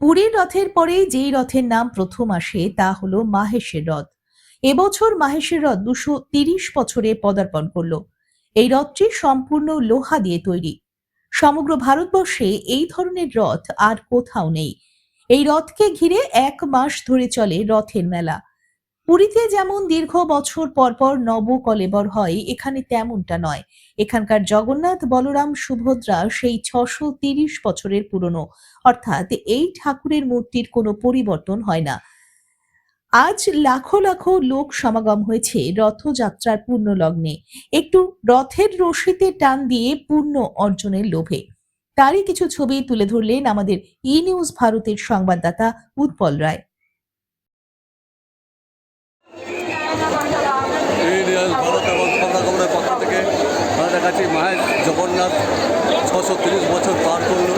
পুরীর রথের পরে যেই রথের নাম প্রথম আসে তা হলো মাহেশের রথ। এবছর মাহেশের রথ 230 বছরে পদার্পণ করলো। এই রথটি সম্পূর্ণ লোহা দিয়ে তৈরি। সমগ্র ভারতবর্ষে এই ধরনের রথ আর কোথাও নেই। এই রথকে ঘিরে 1 মাস ধরে চলে রথের মেলা। পুরীতে যেমন দীর্ঘ বছর পর পর নবকলেবর হয়, এখানে তেমনটা নয়। এখানকার জগন্নাথ, বলরাম, সুভদ্রা সেই 630 বছরের পুরনো, অর্থাৎ এই ঠাকুরের মূর্তির কোনো পরিবর্তন হয় না। আজ লাখো লাখো লোক সমাগম হয়েছে রথযাত্রার পূর্ণ লগ্নে, একটু রথের রশিতে টান দিয়ে পূর্ণ অর্জনের লোভে। তারই কিছু ছবি তুলে ধরলেন আমাদের ই নিউজ ভারতের সংবাদদাতা উৎপল রায়। ভারত এবং খবরের পক্ষ থেকে আমাদের কাছে মায়ের জগন্নাথ 630 বছর পার করল।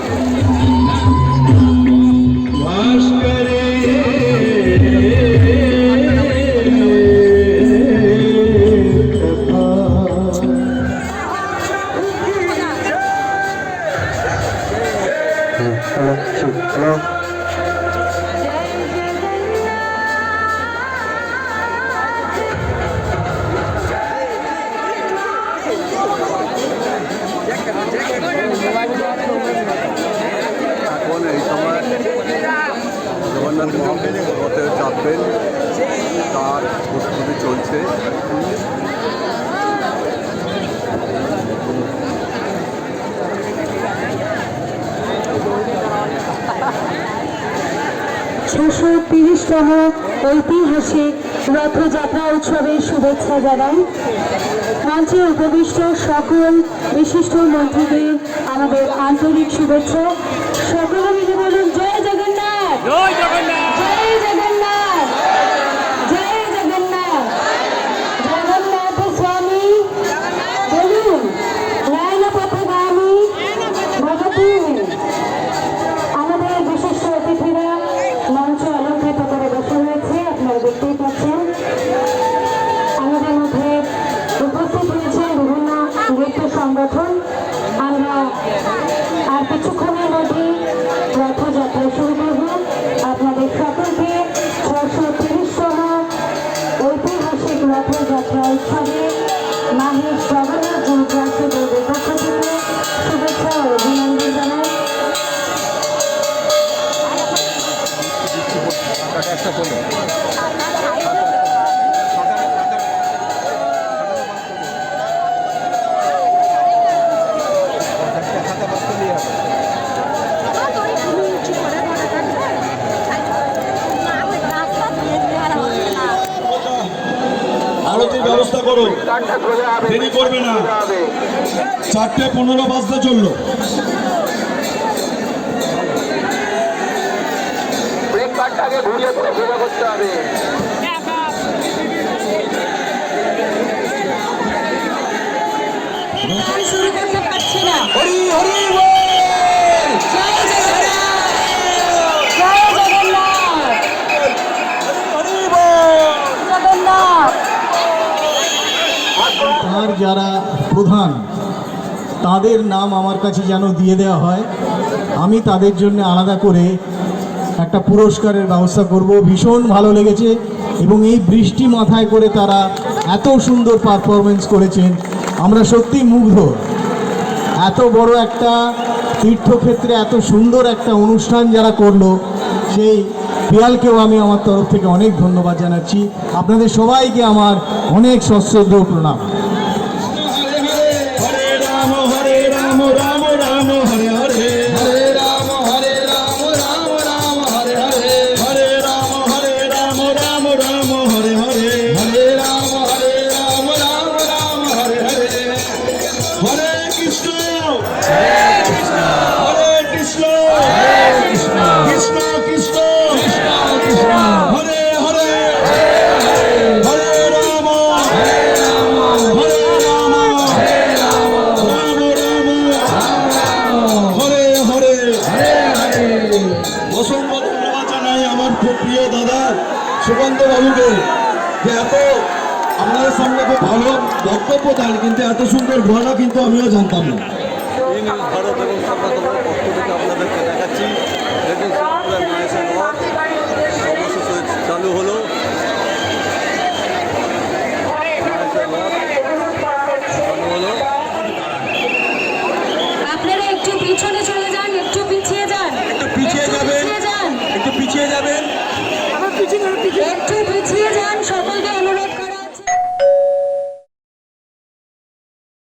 এখন এই সময় জগন্নাথ মহাপ্রভু রথে চাপবেন, তার প্রস্তুতি চলছে। তম ঐতিহাসিক রথযাত্রা উৎসবের শুভেচ্ছা জানাই। মঞ্চে উপবিষ্ট সকল বিশিষ্ট মন্ত্রীদের আমাদের আন্তরিক শুভেচ্ছা। সকলে মিলে বলুন জয় জগন্নাথ, জয় জগন্নাথ, জয় জগন্নাথ, জয় জগন্নাথ। জগন্নাথ স্বামী বলুন, নয়ন পথগামী ভগবতী। আমাদের বিশিষ্ট অতিথিরা মঞ্চ অলঙ্কৃত করে বসে রয়েছে, আপনারা দেখতেই পাচ্ছেন। আমাদের মধ্যে উপস্থিত হয়েছে বিভিন্ন নৃত্য সংগঠন। আমরা আর কিছুক্ষণের মধ্যেই রথযাত্রা শুরু করব। আপনাদের সকলকে 630তম ঐতিহাসিক রথযাত্রা উৎসবে মাহেশ জগন্নাথ গুরুপ্রাসদের পক্ষ থেকে শুভেচ্ছা ও অভিনন্দন জানাই। আরতির ব্যবস্থা করো, দেরি করবে না। 4:15 বাজতে চললো। ঘুরিয়ে ঘোরা করতে হবে। শুরু করতে পারছি না। হরি হরি জয় জগন্নাথ, জয় জগন্নাথ, জগন্নাথ। তার যারা প্রধান, তাদের নাম আমার কাছে যেন দিয়ে দেওয়া হয়। আমি তাদের জন্য আলাদা করে একটা পুরস্কারের ব্যবস্থা করব। ভীষণ ভালো লেগেছে এবং এই বৃষ্টি মাথায় করে তারা এত সুন্দর পারফরমেন্স করেছেন, আমরা সত্যি মুগ্ধ। এত বড় একটা তীর্থক্ষেত্রে এত সুন্দর একটা অনুষ্ঠান যারা করলো, সেই পিয়ালকেও আমি আমার তরফ থেকে অনেক ধন্যবাদ জানাচ্ছি। আপনাদের সবাইকে আমার অনেক সশ্রদ্ধ প্রণাম। হরে রাম হরে রাম, রাম রাম হরে হরে, হরে রাম হরে রাম, রাম রাম হরে হরে, হরে রাম হরে রাম, রাম রাম হরে হরে, হরে রাম হরে রাম, রাম রাম হরে হরে। হরে কৃষ্ণ হরে কৃষ্ণ, কৃষ্ণ কৃষ্ণ হরে হরে, হরে রাম হরে রাম, হরে হরে। অসংখ্য ধন্যবাদ জানাই আমার খুব প্রিয় দাদা সুকান্ত বাবুকে, যে এত আপনাদের সামনে খুব ভালো বক্তব্য দেন, কিন্তু এত সুন্দর ঘটনা কিন্তু আমিও জানতাম না। ভারত এবং খবরের পক্ষ থেকে আপনাদের